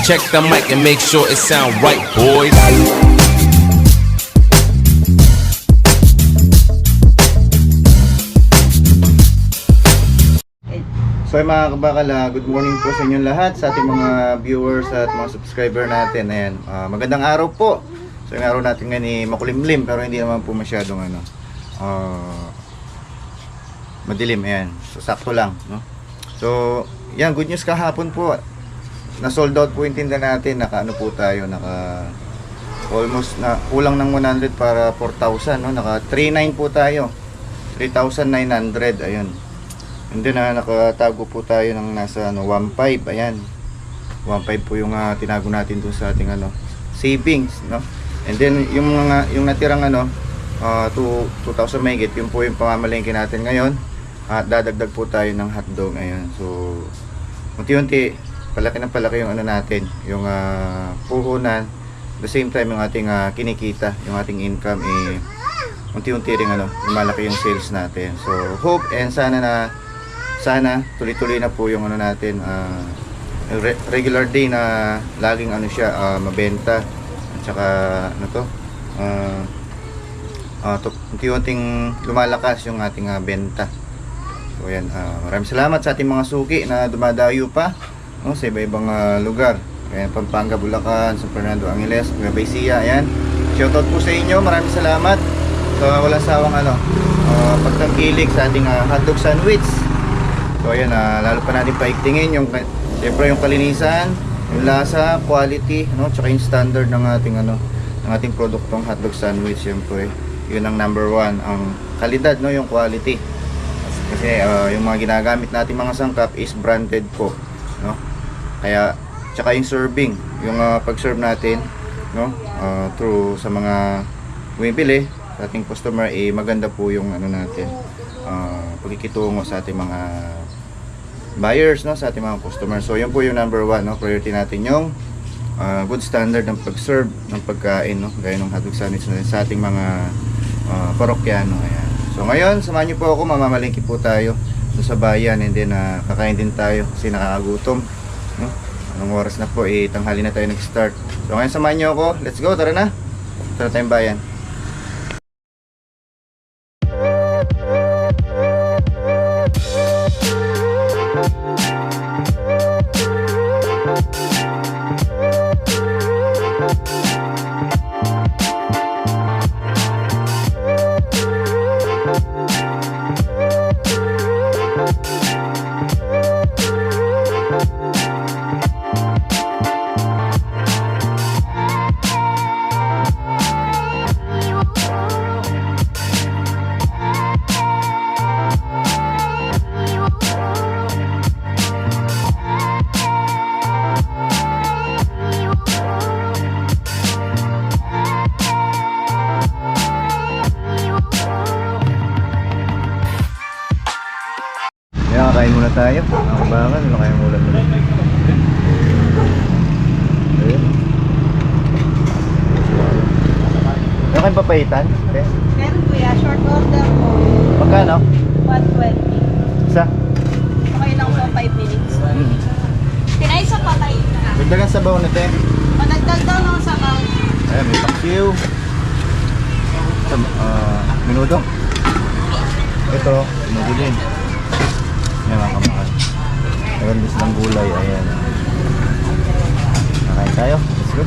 Check the mic and make sure it sound right, boys. So mga kabakala, good morning po sa inyong lahat, sa ating mga viewers at mga subscriber natin. Ayan, magandang araw po. So yung araw natin ngayon makulimlim, pero hindi naman po masyadong madilim. Ayan, so sakto lang, no? So yan, good news kahapon po, na sold out po yung tinda natin. Naka almost na kulang ng 100 para 4,000, no? Naka 3,900 po tayo, 3,900. ayun. And then nakatago po tayo ng nasa 1,500. ayan, 1,500 po yung tinago natin dun sa ating savings, no? And then yung natirang 2,000 mahigit, yun po yung pamamalengke natin ngayon. At dadagdag po tayo ng hotdog. Ayan, so unti-unti palaki ng palaki yung natin, yung puhunan. The same time yung ating kinikita, yung ating income, unti-unti rin lumalaki yung sales natin. So hope and sana tuloy-tuloy na po yung natin, regular day na laging siya mabenta. At saka unti-unting lumalakas yung ating benta. So ayan, maraming salamat sa ating mga suki na dumadayo pa, no, sa iba-ibang lugar. Ayan, Pampanga, Bulacan, San Fernando, Angeles, Nueva Ecija. Ayan, shoutout po sa inyo, maraming salamat sa walang sawang pagtangkilik sa ating hotdog sandwich. So ayan, lalo pa natin paigtingin yung siyempre yung kalinisan, yung lasa, quality, no, tsaka yung standard ng ating produktong hotdog sandwich. Siyempre yun ang number one, ang kalidad, no, yung quality. Kasi yung mga ginagamit natin mga sangkap is branded po, no? Kaya tsaka yung serving, yung pag-serve natin, no, through sa mga bumibili sa ating customer, maganda po yung natin, pagkikitungo sa ating mga buyers, no, sa ating mga customers. So yun po yung number one, no, priority natin, yung good standard ng pag-serve ng pagkain, no, gaya ng hotdog sandwich natin sa ating mga parokyano. Ayan. So ngayon, samahan niyo po ako, mamamalingki po tayo sa bayan, and then kakain din tayo kasi nakakagutom, no? Anong oras na po, tanghali na tayo nag-start. So ngayon, samahan niyo ako, let's go, tara na, tara tayong bayan. Kain muna tayo. Ang bangan, wala kayong ulam nila. Ayun. Meron kayong papayitan? Okay. Meron kuya, short order po. Magkano? 120. Isa? Okay lang po, 5 minutes. Tinay sa patay na. Dagdagan sabaw na te. Madagdag daw ng sabaw. Ayan, may paksiw. Minuto. Ito, minuto din. Ayan mga kamahal. Meron din silang gulay. Ayan. Nakain tayo. Let's go.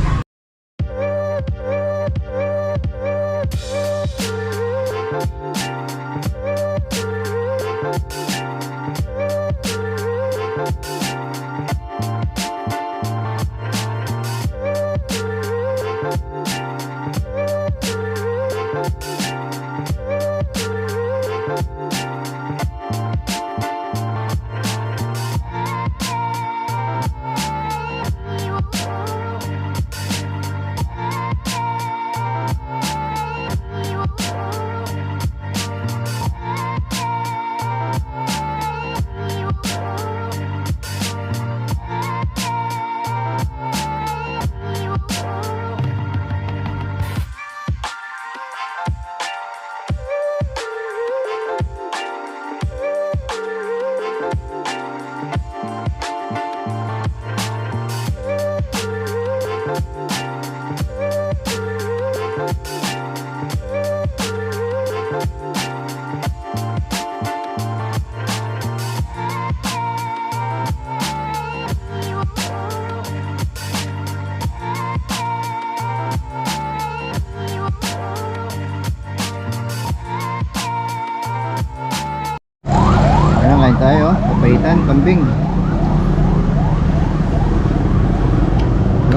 Kambing. Wala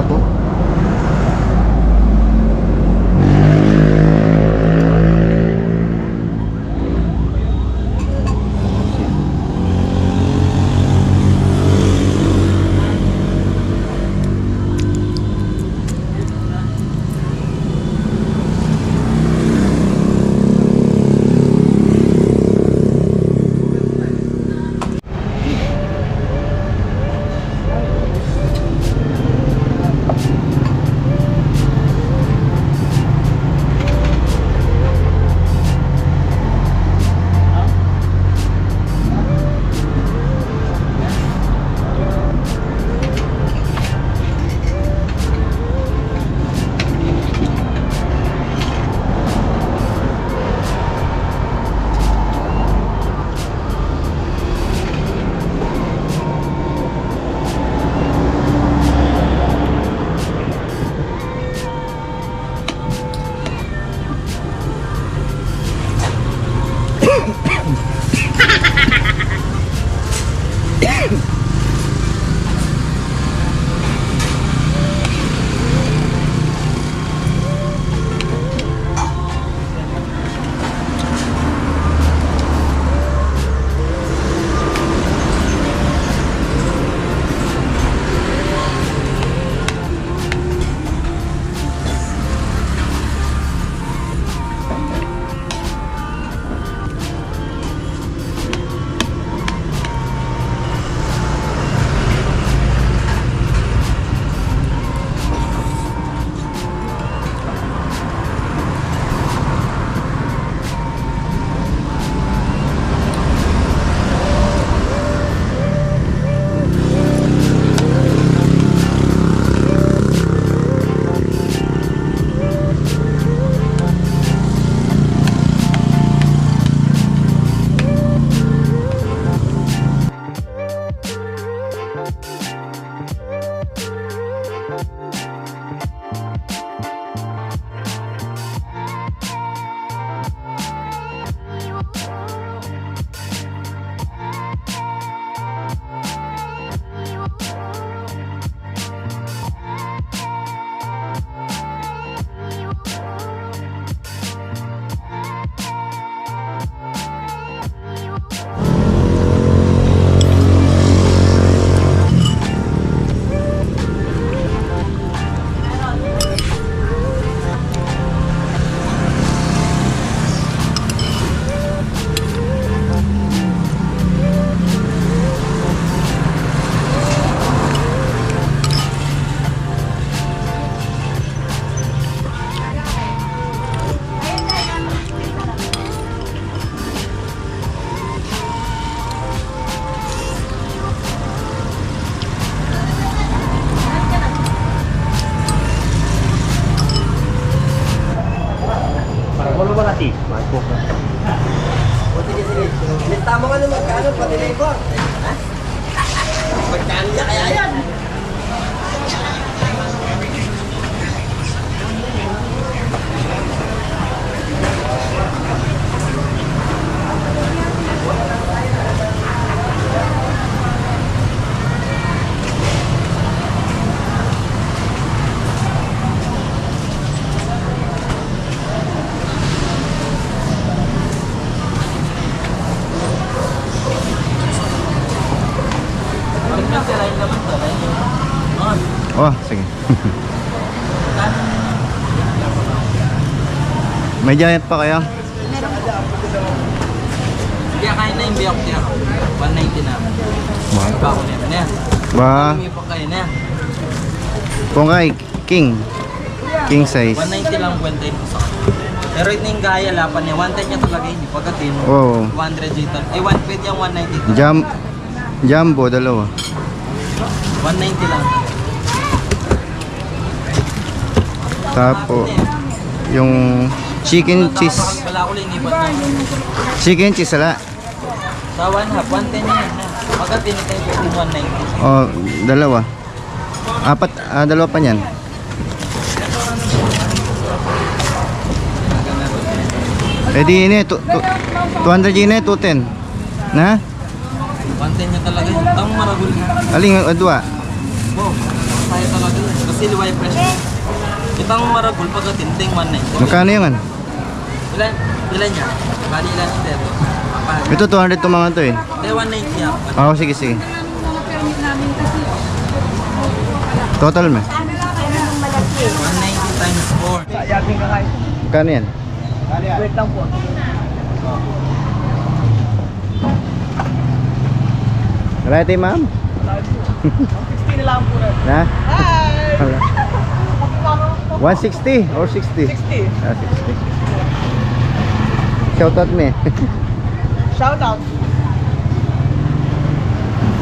po. Tama ka naman, magkano pati labor? Ha? Magkano niya kaya yan? Oh, sige. May giant pa kaya? Kaya kain na yung biyok niya. 190 na. Ba ako niya. Ba? Hindi pa kain na. Kung kay king. King size. 190 lang kwenta yun sa akin. Pero ito yung gaya lapan niya. 110 niya talaga yun. Pagkatin. Oo. 100 dito. Eh, 120 yung 190. Jumbo, dalawa. 190 lang. Tapo. Yung chicken cheese. Wala ko linipat na. Chicken cheese ala. Sa 1 half, 110 yan na. Pagkatin ito yung 190. Oh, dalawa. Apat, dalawa pa niyan. Eh di ini 200 ini 210. Na? 110 niya talaga yun. Ang maragul na. Aling adwa? Oh, kaya talaga yun. Kasi liway pressure. Itang maragul pagkatinting 190. Magkano yan? Ilan niya? Bali ilan siya dito? Ito 200 to mga to eh. Hindi, 190 yan. Oo, sige, sige. Total me? 190 times 4. Sayagin ka kayo. Magkano yan? Wait lang po. Wala ito ma'am? 60 na lang po na. Na? Hi! Wala. 160 or 60? 60. Ah, 60. Shout out me. Shout out.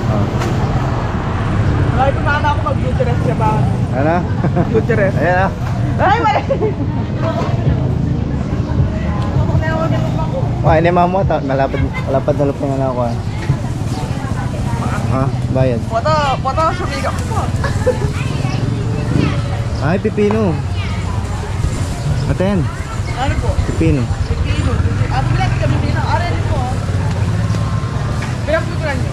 Oh. Lagi ko na ako mag-Bucharest siya ba? Ano? Bucharest. Ayan ah. Ay, mali! Oh, ini ma'am mo. Malapad na lupin na ako ah. Ha? Bayad. Foto, sumiga ko po. Ay, pipino. Aten. Ano po? Pipino. Pipino. Bilang kami pinang aral po. Bilang pipino nyo.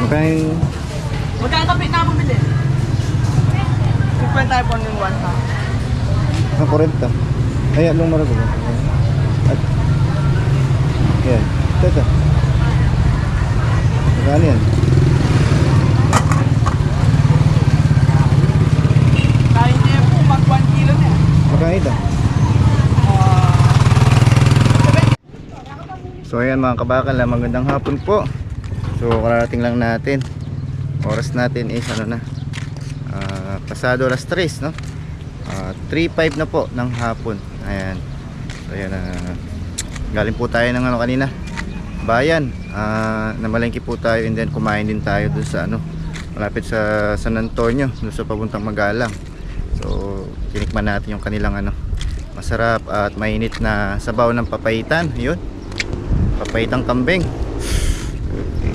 Magkain. Magkano kapit na bumili? 50 tayo po ng 1 ha. Ang 40. Ay, anong maragulo? At. Yan. Ito. Magkano yan? Kahit niya po, mag 1 kilo na. Magkano ito? So ayan mga kabakal, magandang hapon po. So kararating lang natin. Oras natin is ano na, pasado alas 3 no? 3:05 na po ng hapon. Ayan. So ayan, galing po tayo ng ano kanina, bayan. Namalengke po tayo and then kumain din tayo dun sa ano, malapit sa San Antonio, dun sa papuntang Magalang. So tinikman natin yung kanilang ano, masarap at mainit na sabaw ng papaitan. Yun, papaitang kambing.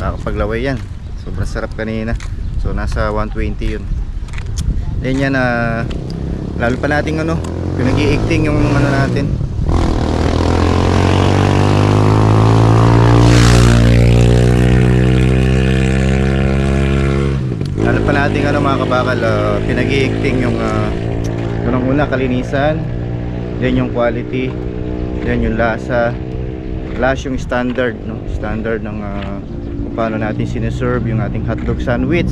Nakakapaglaway yan, sobrang sarap kanina. So nasa 120 yun. Then yan, lalo pa nating ano, pinag-iigting yung ano natin. Lalo pa nating ano mga kabakal, pinag-iigting yung unang-una kalinisan, then yung quality, then yung lasa, plus yung standard, no? Standard ng kung paano natin sineserve yung ating hotdog sandwich.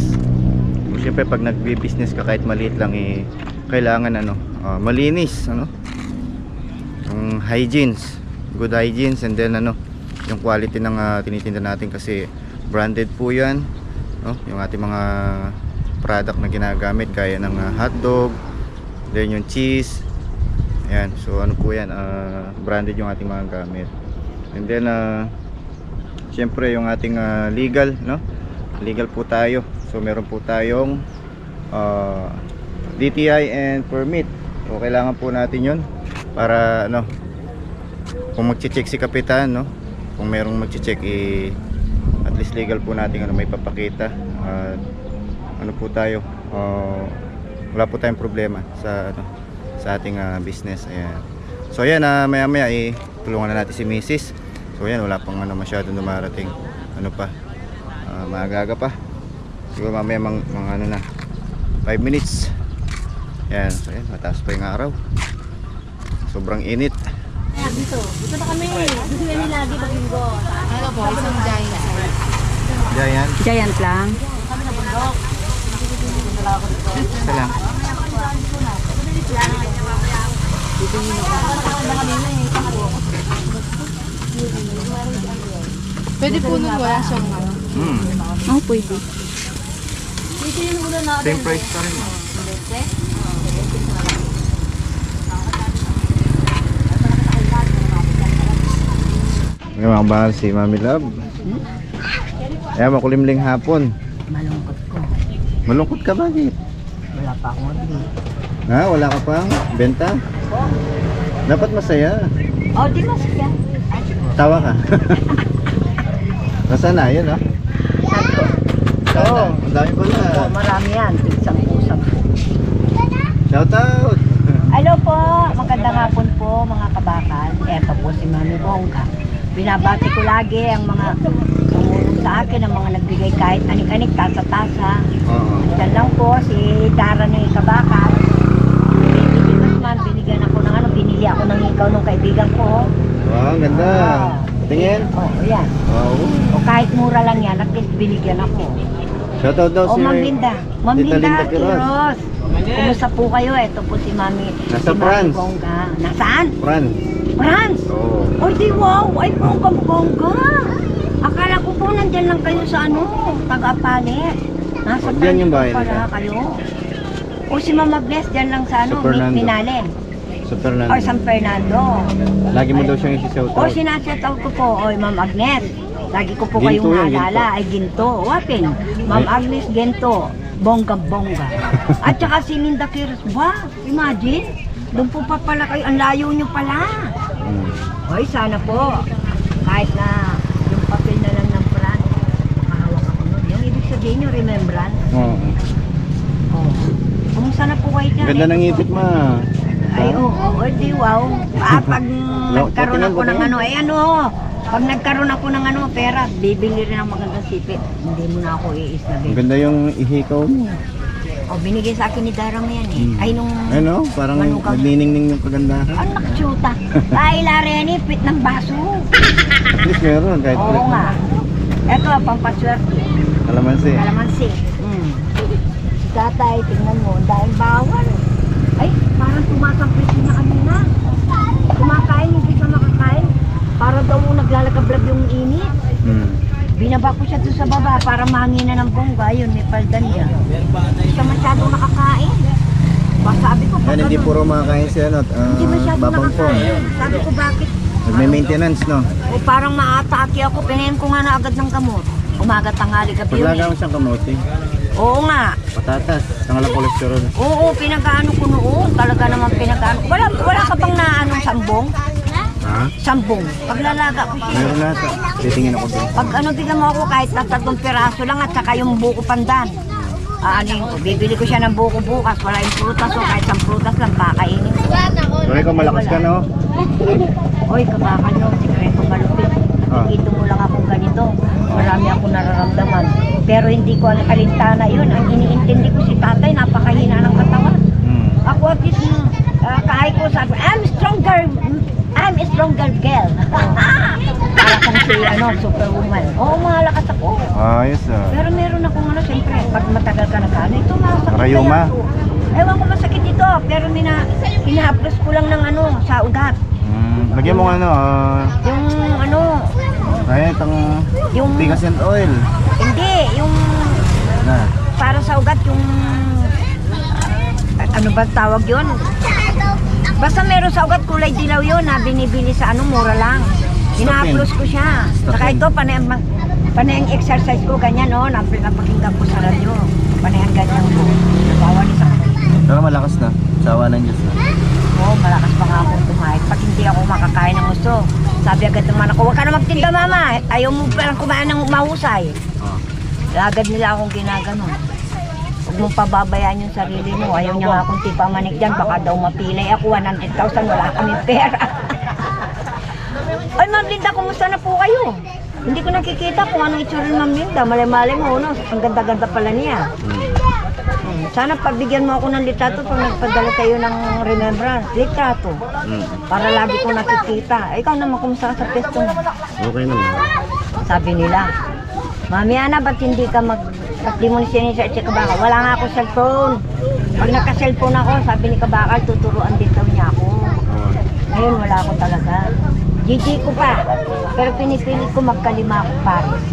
Siyempre pag nagbi-business ka, kahit maliit lang eh, kailangan ano, malinis, ano, yung hygienes, good hygienes, and then ano, yung quality ng tinitinda natin kasi branded po yan, no? Yung ating mga product na ginagamit gaya ng hotdog, then yung cheese, ayan. So ano po yan, branded yung ating mga gamit. And then siyempre yung ating legal, no? Legal po tayo. So meron po tayong DTI and permit. So kailangan po natin 'yon para ano, kung magche-check si kapitan, no? Kung merong magche-check at least legal po natin ano, may papakita. Ano po tayo? Wala po tayong problema sa ano, sa ating business. Ayan. So ayan, maya-maya tulungan na natin si Mrs. So ayan, wala pang ano masyadong dumarating. Ano pa? Maaga pa. Siguro mamaya mga ano na, 5 minutes. Ayan, so ayan, mataas pa yung araw. Sobrang init. Dito na kami. Dito kami lagi mag-linggo. Ano po, isang giant. Giant. Giant lang. Isa lang. Pwede po nung wala siyang ano. Oh, pwede. Dito yung ulo natin. Same price pa rin. Ngayon mga bahal si Mami Love. Ayan, makulimling hapon. Malungkot ko. Malungkot ka, bakit? Wala pa akong mabili. Ha? Wala ka pang benta? Dapat masaya. Oh, di masaya. Tawa ka. Nasaan na? Yun, oh. Oo, ang dami pala. Marami yan. Isang pusang po. Shout out! Hello po. Magandang hapon po mga kabakal. Eto po si Mami Bongga. binabati ko lagi ang mga tumulong sa akin, ang mga nagbigay kahit anik-anik, tasa-tasa. Oo. Diyan lang po, si Dara ni Kabakat. Binigyan ako ng binili ako ng ikaw ng kaibigan ko. Wow, ang ganda. Tingin. Oh, yan. Wow. O kahit mura lang yan, at least binigyan ako. Shoutout daw O si Ma'am Linda. Ma'am Tita Linda, Linda Quiroz. Quiroz. Kumusta po kayo? Ito po si Mami. Nasa si Mami France. Bongga. Nasaan? Fran. France? Oo. Oh, di wow. Ay, bongga. Akala ko po nandyan lang kayo sa taga-Palit. Nasa O, dyan yung bahay pala nila. kayo. O si Mama Bless, dyan lang sa Sa Fernando. Minalen. Sa Fernando. Or San Fernando. Lagi mo daw siyang isi-shoutout. O sinashoutout ko po, oy Ma'am Agnes. Lagi ko po Ginto kayong yan, naalala. Ay, Ginto. Wapin. Ma'am Agnes Ginto. Bongga. At saka si Linda Quiroz. Wow, imagine. Doon po pa pala kayo. Ang layo nyo pala. Oy, sana po. Kahit na yung papel na lang ng Fran, mahawak ako nun. Yung ibig sabihin yung remembrance. Oo. Oh. Kumusta na po kayo dyan? Ganda ng ngipit mo. Ay, oo, di wow. Pag nagkaroon ako ng pag nagkaroon ako ng pera, bibili rin ng magandang sipit. Hindi mo na ako Ang iislabin. ganda yung ihikaw mo. O, binigay sa akin ni Dara mo yan eh. Ay, nung... Ano? Parang Manukang- nagniningning yung kagandahan. Ang nakchuta. Dahil yan eh, pit ng baso. At least meron kahit Oo nga. Ito, pampaswerte. kalamansi. Kalamansi. Si tatay, tingnan mo, dahil bawal. Ay, parang tumaas ang presyo na kanina. Kumakain, hindi siya makakain. Para daw naglalagablab yung init. Binaba ko siya doon sa baba para mahangina ng bongga. Yun, may paldan niya. Hindi siya masyadong nakakain. Sabi ko, Yan, hindi ganun, puro makakain si hindi masyadong Babang Pong. nakakain. Sabi ko, bakit? Nagme-maintenance, no? O parang maatake ako, pinayin ko nga na agad ng gamot. Umaga, tanghali, gabi yun Paglaga eh. mo siyang kamote. Oo nga. Patatas. Tangalang kolesterol. Oo, pinag-ano ko noon. Talaga naman pinag-ano. Wala ka bang naanong sambong? Ha? Sambong. Paglalaga ko siya. Meron lahat. Titingin ako doon. Pag bigyan mo ako kahit na 3 piraso lang at saka yung buko pandan. Aanin ko, bibili ko siya ng buko bukas. Wala yung prutas o kahit ang prutas lang kakainin ko. So, ikaw malakas ka, no? Oy, kabakan nyo, sikreto malupit. Nakikita mo lang akong ganito. Marami akong nararamdaman. Pero hindi ko alintana yun. Ang iniintindi ko si tatay, napakahina ng katawan. Ako at least, kahit ko sabi, I'm a stronger girl. Para kong si, superwoman. Oo, malakas ako. Ayos, Pero meron akong siyempre, pag matagal ka nagkano, ito masakit Rayuma. kaya ako. Ewan ko masakit ito, pero hinahaplos ko lang ng sa ugat. Lagyan mo nga, Yung ay, itong yung, bigas and oil. hindi, yung Na. para sa ugat, yung, ano ba tawag yun? Basta meron sa ugat, kulay dilaw yun, na binibili sa mura lang. Hinahaplos ko siya. Saka ito, panay ang exercise ko, ganyan, napakinggan ko sa radyo. Panay ang ganyan ko. Nabawalis ako. Pero malakas na. Sawa ng Diyos na. Oo, malakas pa nga akong kumain. Pag hindi ako makakain ng gusto, sabi agad naman ako, huwag ka na magtinda mama. Ayaw mo palang kumain ng mahusay. Agad nila akong ginaganon. Huwag mong pababayaan yung sarili mo. Ayaw niya nga akong tipamanik dyan. Baka daw mapilay ako. 100,000, wala kami pera. Ay, Ma'am Linda, kumusta na po kayo? Hindi ko nakikita kung anong itsura ni Ma'am Linda. Malay-malay mo, ang ganda-ganda pala niya. Sana pabigyan mo ako ng litrato pag nagpadala kayo ng remembrance. Litrato. Para lagi ko nakikita. Ikaw naman, kumusta ka sa pesto mo? Okay naman. Sabi nila, Mami Ana, ba't hindi ka ba't di mo sinesearch si Kabakal? Wala nga ako cellphone. Pag naka-cellphone ako, sabi ni Kabakal, tuturuan din daw niya ako. Ngayon, wala ako talaga. GG ko pa. Pero pinipilit ko magkalima ako pares.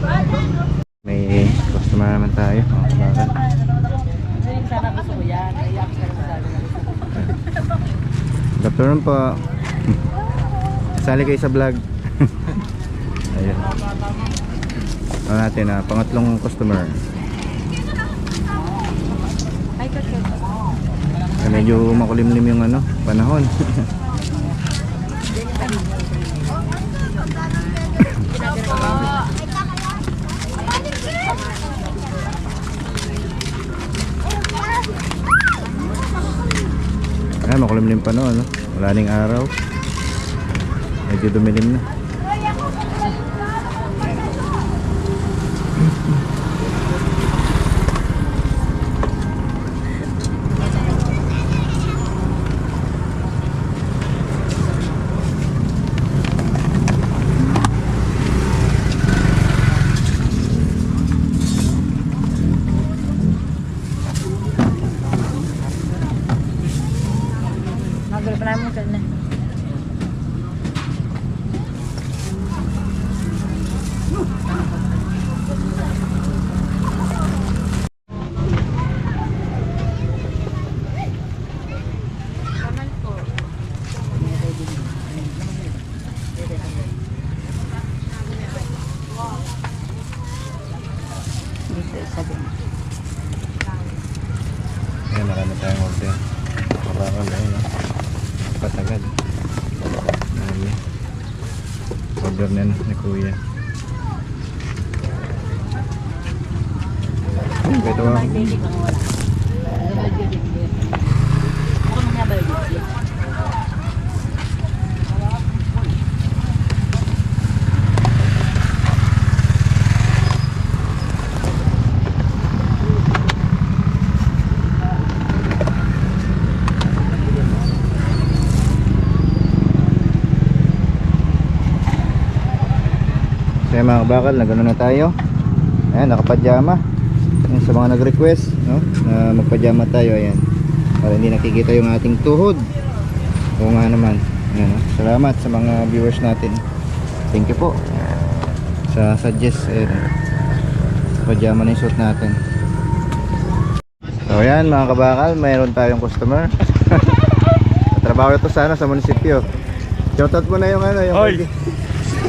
May customer naman tayo. Kabakal. Sana gusto ko yan. Naiyak ka naman dali. Good afternoon po. Sali kayo sa vlog. Ayun. Ano natin, pangatlong customer. Medyo makulimlim yung panahon. Ayan, makulimlim pa no, wala ning araw. Medyo dumilim na. sabi mo. Ayan, marami tayong order. Kabakal, ayun, no? Patagad. Marami. Order na ni Kuya. Ito ako. Kaya mga kabakal, nagano na tayo. Ayan, nakapadyama. Ayan, sa mga nag-request, no, na magpadyama tayo, ayan. Para hindi nakikita yung ating tuhod. Oo nga naman. Ayan, no? Salamat sa mga viewers natin. Thank you po. Sa suggest, ayan. Padyama na yung suit natin. So ayan mga kabakal, mayroon tayong customer. Trabaho ito sana sa munisipyo. Shoutout mo na yung ano, yung Hoy!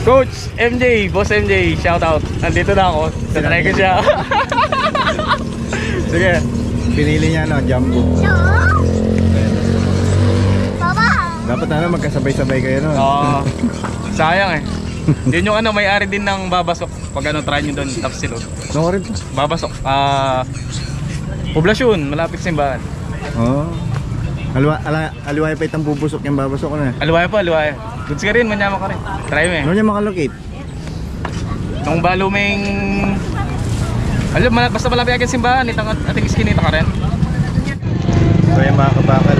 Coach MJ, Boss MJ, shout out. Nandito na ako. Tatry ko siya. sige. Pinili niya no, jumbo. Ayan. Dapat na magkasabay-sabay kayo no. Oo. Sayang eh. Yun yung ano, may-ari din ng babasok. Pag ano, try nyo doon, top silot. No rin. Babasok. Poblasyon, malapit sa simbahan. Oh. Aliwaya pa itang bubusok yung babasok ko na. Aliwaya pa, aliwaya. Goods ka rin, manyama ka rin. Try mo eh. Ano niya makalocate? Nung baluming... basta malapit agad simbahan, itang ating iskinita ka rin. So yung mga kabakal,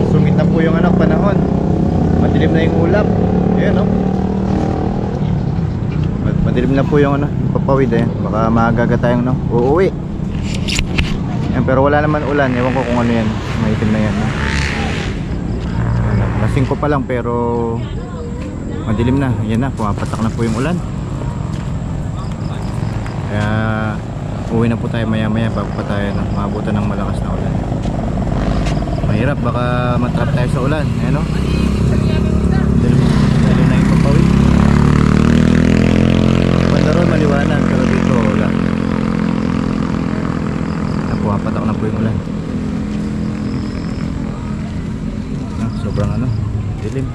sumit na po yung ano, panahon. Madilim na yung ulap. Ayan no. Madilim na po yung ano, papawid eh. Baka magaga tayong no, uuwi. Yan, pero wala naman ulan, ewan ko kung ano yan. Maitim na yan no? Lasing ko pa lang pero madilim na. Yan na, pumapatak na po yung ulan. Kaya uwi na po tayo maya maya bago pa tayo no, maabutan ng malakas na ulan. Mahirap, baka matrap tayo sa ulan. Ayan no. Dali na yung papawid. Banda ron maliwanag pero dito wala. Pumapatak na po yung ulan. Sobrang ano, dilim.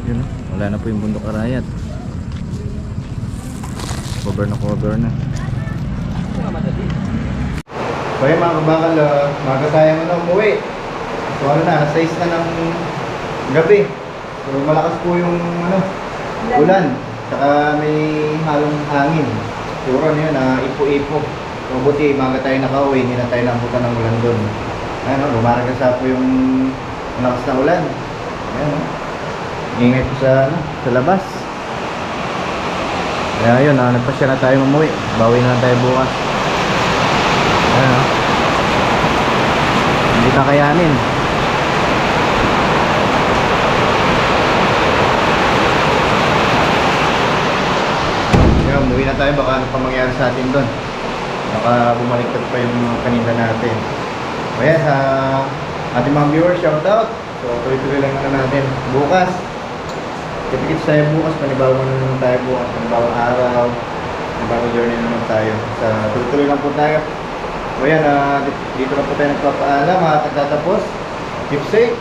Yun, wala na po yung bundok Arayat. Cover na. So yun mga kabakal, maga tayong ano, umuwi. So ano na, 6 na ng gabi. So malakas po yung ano, ulan. Saka may halong hangin. Siguro ano yun, ipo-ipo. So buti maga tayo nakauwi, hindi na tayo nabutan ng ulan doon. Ano, lumaragasa po yung malakas na ulan. Ayan, ingay po sa, ano, sa labas. Kaya yun, nagpasya na tayo umuwi. Bawi na tayo bukas. Ayan, hindi kakayanin. Ayan, umuwi na tayo. Baka ano pa mangyari sa atin doon. Baka bumaliktad pa yung kanina natin. Ayan, sa ating mga viewers, shout out. So, tuloy-tuloy lang natin. Bukas, kapikit tayo bukas, panibawang na naman tayo bukas, panibawang araw, panibawang journey na naman tayo. Sa tuloy-tuloy lang po tayo. So, yan, dito na po tayo nagpapaalam, mga tagtatapos. Keep safe,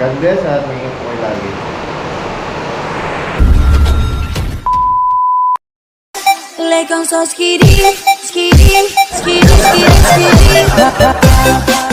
God bless, at may ingat po kayo lagi. Like on so skitty, skitty, skitty, skitty, skitty.